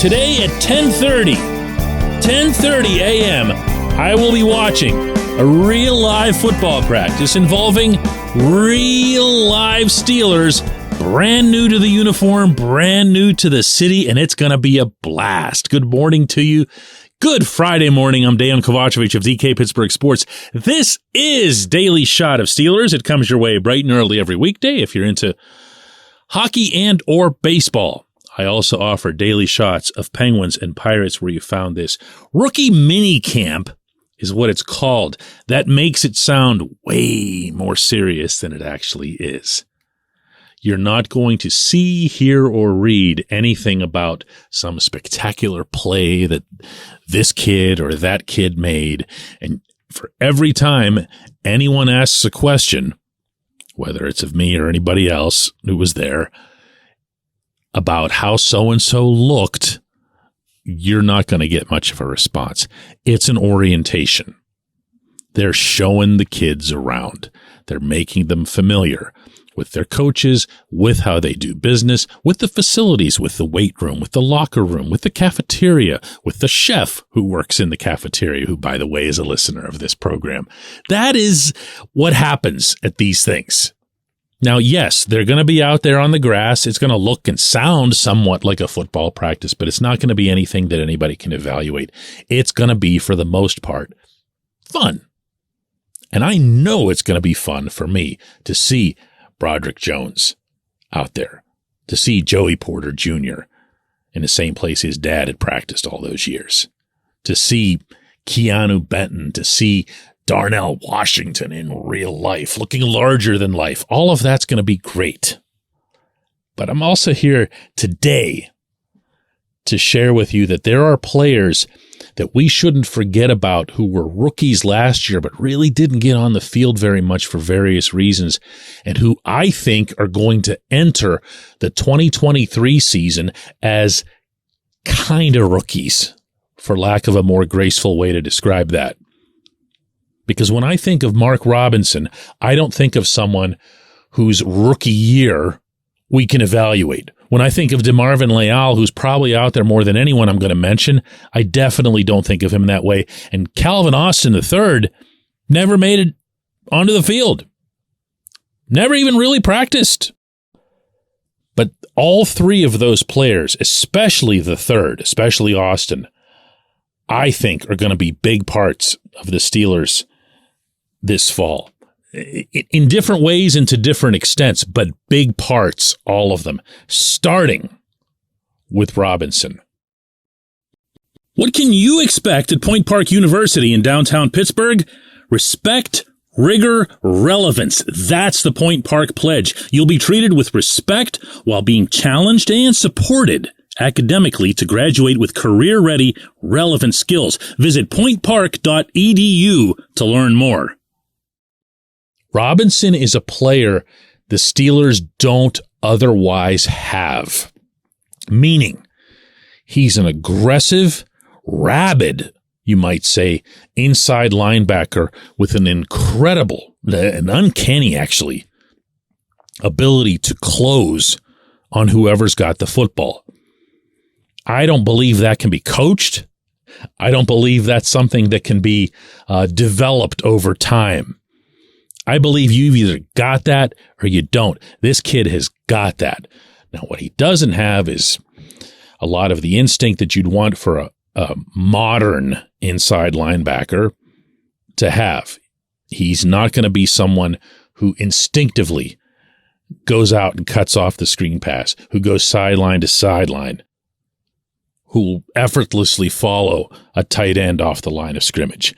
Today at 10:30 a.m., I will be watching a real live football practice involving real live Steelers, brand new to the uniform, brand new to the city, and it's going to be a blast. Good morning to you. Good Friday morning. I'm Dejan Kovacevic of DK Pittsburgh Sports. This is Daily Shot of Steelers. It comes your way bright and early every weekday if you're into hockey and or baseball. I also offer daily shots of Penguins and Pirates where you found this. Rookie mini camp is what it's called. That makes it sound way more serious than it actually is. You're not going to see, hear, or read anything about some spectacular play that this kid or that kid made. And for every time anyone asks a question, whether it's of me or anybody else who was there, about how so-and-so looked, you're not going to get much of a response. It's an orientation. They're showing the kids around. They're making them familiar with their coaches, with how they do business, with the facilities, with the weight room, with the locker room, with the cafeteria, with the chef who works in the cafeteria, who, by the way, is a listener of this program. That is what happens at these things. Now, yes, they're going to be out there on the grass. It's going to look and sound somewhat like a football practice, but it's not going to be anything that anybody can evaluate. It's going to be, for the most part, fun. And I know it's going to be fun for me to see Broderick Jones out there, to see Joey Porter Jr. in the same place his dad had practiced all those years, to see Keanu Benton, to see Darnell Washington in real life, looking larger than life. All of that's going to be great. But I'm also here today to share with you that there are players that we shouldn't forget about who were rookies last year but really didn't get on the field very much for various reasons, and who I think are going to enter the 2023 season as kind of rookies, for lack of a more graceful way to describe that. Because when I think of Mark Robinson, I don't think of someone whose rookie year we can evaluate. When I think of DeMarvin Leal, who's probably out there more than anyone I'm going to mention, I definitely don't think of him that way. And Calvin Austin III never made it onto the field. Never even really practiced. But all three of those players, especially the third, especially Austin, I think are going to be big parts of the Steelers this fall. In different ways and to different extents, but big parts, all of them, starting with Robinson. What can you expect at Point Park University in downtown Pittsburgh? Respect, rigor, relevance. That's the Point Park Pledge. You'll be treated with respect while being challenged and supported academically to graduate with career-ready, relevant skills. Visit pointpark.edu to learn more. Robinson is a player the Steelers don't otherwise have, meaning he's an aggressive, rabid, you might say, inside linebacker with an incredible, an uncanny actually, ability to close on whoever's got the football. I don't believe that can be coached. I don't believe that's something that can be developed over time. I believe you've either got that or you don't. This kid has got that. Now, what he doesn't have is a lot of the instinct that you'd want for a modern inside linebacker to have. He's not going to be someone who instinctively goes out and cuts off the screen pass, who goes sideline to sideline, who will effortlessly follow a tight end off the line of scrimmage.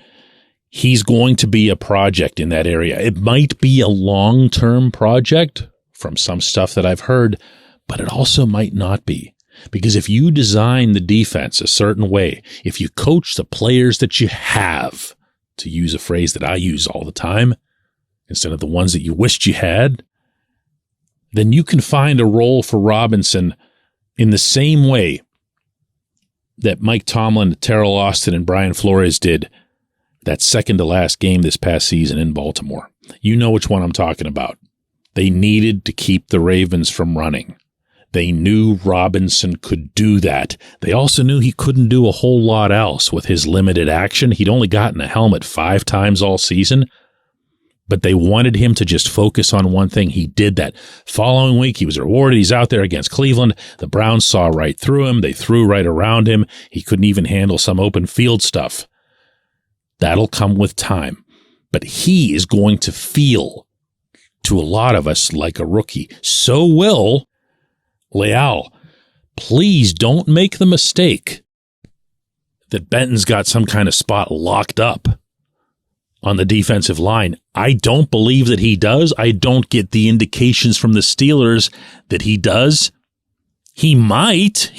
He's going to be a project in that area. It might be a long-term project from some stuff that I've heard, but it also might not be. Because if you design the defense a certain way, if you coach the players that you have, to use a phrase that I use all the time, instead of the ones that you wished you had, then you can find a role for Robinson in the same way that Mike Tomlin, Terrell Austin, and Brian Flores did that second to last game this past season in Baltimore. You know which one I'm talking about. They needed to keep the Ravens from running. They knew Robinson could do that. They also knew he couldn't do a whole lot else with his limited action. He'd only gotten a helmet 5 times all season, but they wanted him to just focus on one thing. He did that. Following week, he was rewarded. He's out there against Cleveland. The Browns saw right through him. They threw right around him. He couldn't even handle some open field stuff. That'll come with time. But he is going to feel, to a lot of us, like a rookie. So will Leal. Please don't make the mistake that Benton's got some kind of spot locked up on the defensive line. I don't believe that he does. I don't get the indications from the Steelers that he does. He might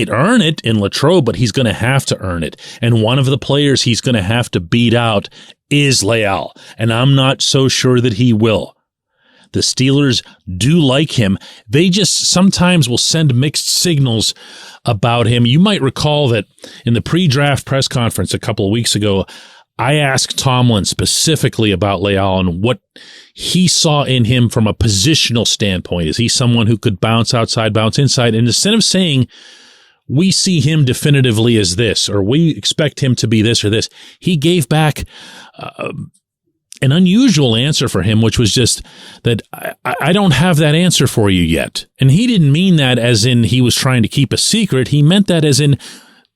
earn it in Latrobe, but he's going to have to earn it. And one of the players he's going to have to beat out is Leal. And I'm not so sure that he will. The Steelers do like him. They just sometimes will send mixed signals about him. You might recall that in the pre-draft press conference a couple of weeks ago, I asked Tomlin specifically about Leal and what he saw in him from a positional standpoint. Is he someone who could bounce outside, bounce inside? And instead of saying, we see him definitively as this, or we expect him to be this or this, he gave back an unusual answer for him, which was just that I don't have that answer for you yet. And he didn't mean that as in he was trying to keep a secret. He meant that as in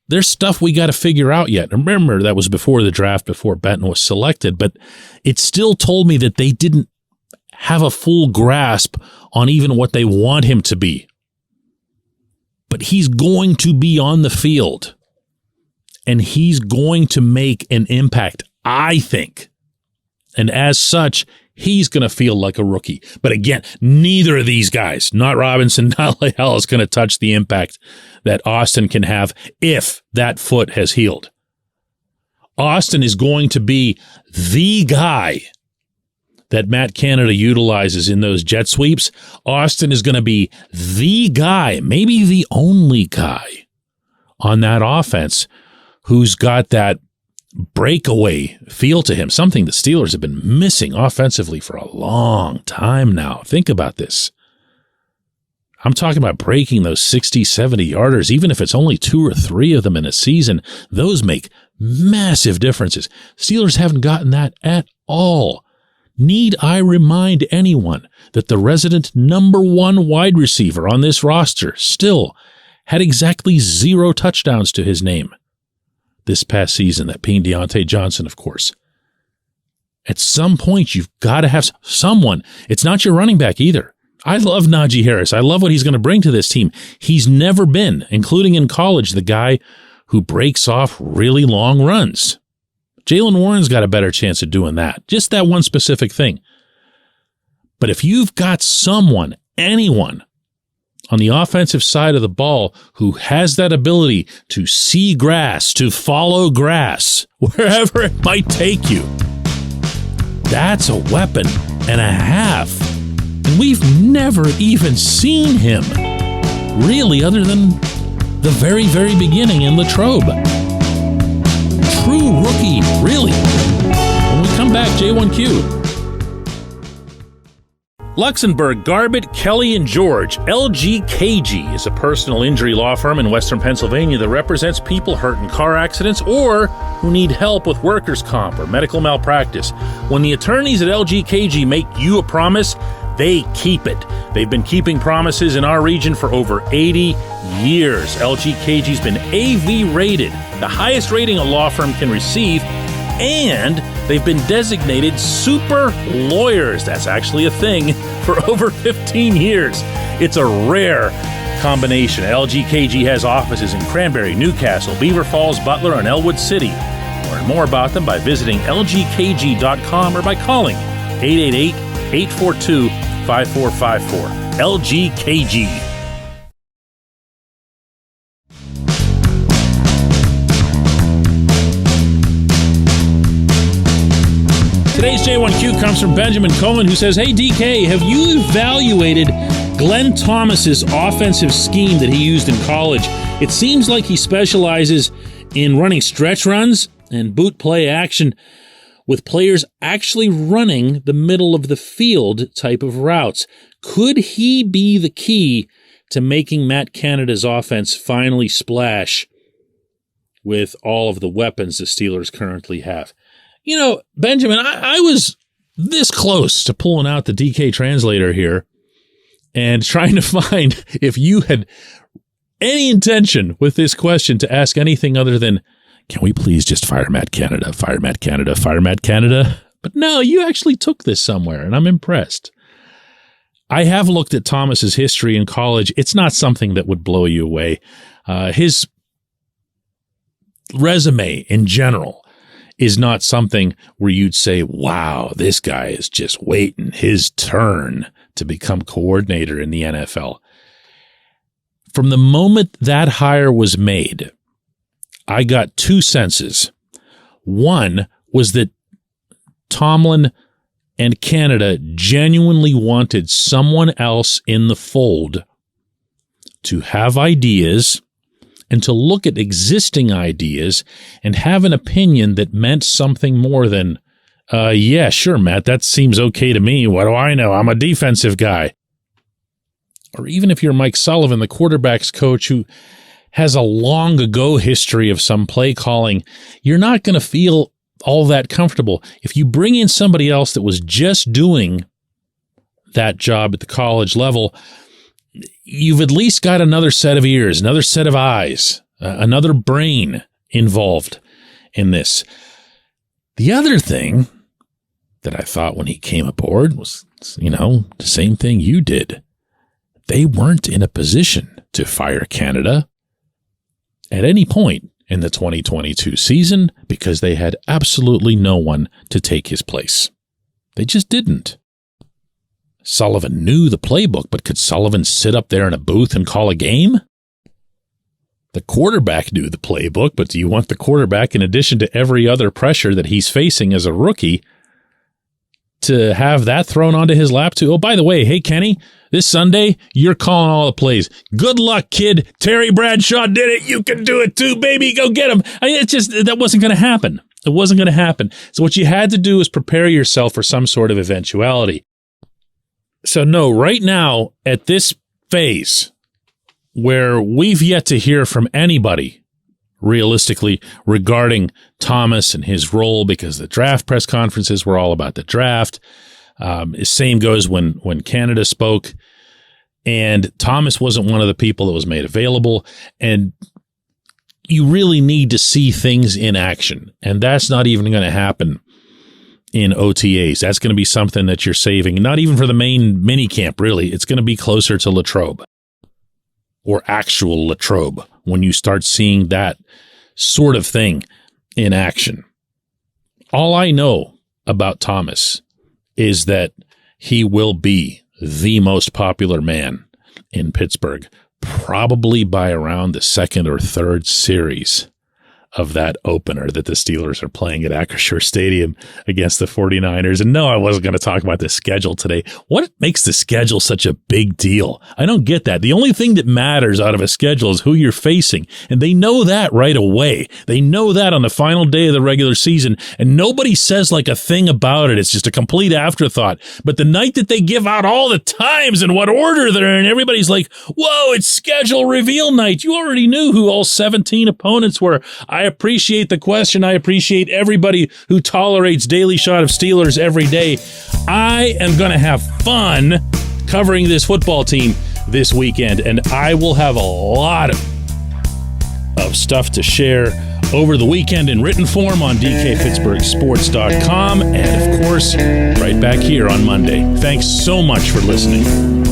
there's stuff we got to figure out yet. Remember, that was before the draft, before Benton was selected, but it still told me that they didn't have a full grasp on even what they want him to be. But he's going to be on the field, and he's going to make an impact, I think. And as such, he's going to feel like a rookie. But again, neither of these guys, not Robinson, not Leal, is going to touch the impact that Austin can have if that foot has healed. Austin is going to be the guy that Matt Canada utilizes in those jet sweeps. Austin is going to be the guy, maybe the only guy on that offense who's got that breakaway feel to him, something the Steelers have been missing offensively for a long time now. Think about this. I'm talking about breaking those 60, 70 yarders, even if it's only 2 or 3 of them in a season. Those make massive differences. Steelers haven't gotten that at all. Need I remind anyone that the resident number 1 wide receiver on this roster still had exactly 0 touchdowns to his name this past season, that being Deontay Johnson, of course. At some point, you've got to have someone. It's not your running back either. I love Najee Harris. I love what he's going to bring to this team. He's never been, including in college, the guy who breaks off really long runs. Jaylen Warren's got a better chance of doing that. Just that one specific thing. But if you've got someone, anyone, on the offensive side of the ball who has that ability to see grass, to follow grass, wherever it might take you, that's a weapon and a half. And we've never even seen him, really, other than the very, very beginning in Latrobe. True rookie, really. When we come back, J1Q. Luxembourg, Garbett, Kelly, and George. LGKG is a personal injury law firm in Western Pennsylvania that represents people hurt in car accidents or who need help with workers' comp or medical malpractice. When the attorneys at LGKG make you a promise, they keep it. They've been keeping promises in our region for over 80 years. LGKG's been AV rated, the highest rating a law firm can receive, and they've been designated super lawyers. That's actually a thing for over 15 years. It's a rare combination. LGKG has offices in Cranberry, Newcastle, Beaver Falls, Butler, and Elwood City. Learn more about them by visiting lgkg.com or by calling 888-842-5454. LGKG. Today's J1Q comes from Benjamin Coleman, who says, "Hey, DK, have you evaluated Glenn Thomas's offensive scheme that he used in college? It seems like he specializes in running stretch runs and boot play action with players actually running the middle of the field type of routes. Could he be the key to making Matt Canada's offense finally splash with all of the weapons the Steelers currently have. You know, Benjamin, I was this close to pulling out the DK translator here and trying to find if you had any intention with this question to ask anything other than, can we please just fire Matt Canada, fire Matt Canada, fire Matt Canada? But no, you actually took this somewhere, and I'm impressed. I have looked at Thomas's history in college. It's not something that would blow you away. His resume in general is not something where you'd say, wow, this guy is just waiting his turn to become coordinator in the NFL. From the moment that hire was made, I got two senses. One was that Tomlin and Canada genuinely wanted someone else in the fold to have ideas and to look at existing ideas and have an opinion that meant something more than, yeah, sure, Matt, that seems okay to me. What do I know? I'm a defensive guy. Or even if you're Mike Sullivan, the quarterback's coach who has a long ago history of some play calling, you're not going to feel all that comfortable. If you bring in somebody else that was just doing that job at the college level, you've at least got another set of ears, another set of eyes, another brain involved in this. The other thing that I thought when he came aboard was, the same thing you did. They weren't in a position to fire Canada at any point in the 2022 season because they had absolutely no one to take his place. They just didn't. Sullivan knew the playbook, but could Sullivan sit up there in a booth and call a game? The quarterback knew the playbook, but do you want the quarterback, in addition to every other pressure that he's facing as a rookie, to have that thrown onto his lap too? Oh, by the way, hey, Kenny, this Sunday, you're calling all the plays. Good luck, kid. Terry Bradshaw did it. You can do it too, baby. Go get him. That wasn't going to happen. It wasn't going to happen. So what you had to do is prepare yourself for some sort of eventuality. So no, right now, at this phase where we've yet to hear from anybody realistically regarding Thomas and his role, because the draft press conferences were all about the draft. Same goes when Canada spoke, and Thomas wasn't one of the people that was made available. And you really need to see things in action, and that's not even going to happen in OTAs. That's going to be something that you're saving, not even for the main mini camp, really. It's going to be closer to Latrobe or actual Latrobe when you start seeing that sort of thing in action. All I know about Thomas is that he will be the most popular man in Pittsburgh, probably by around the second or third series of that opener that the Steelers are playing at Acrisure Stadium against the 49ers. And no, I wasn't going to talk about the schedule today. What makes the schedule such a big deal? I don't get that. The only thing that matters out of a schedule is who you're facing. And they know that right away. They know that on the final day of the regular season. And nobody says like a thing about it. It's just a complete afterthought. But the night that they give out all the times and what order they're in, everybody's like, whoa, it's schedule reveal night. You already knew who all 17 opponents were. I appreciate the question. I appreciate everybody who tolerates Daily Shot of Steelers every day. I am going to have fun covering this football team this weekend, and I will have a lot of stuff to share over the weekend in written form on DKPittsburghSports.com, and of course, right back here on Monday. Thanks so much for listening.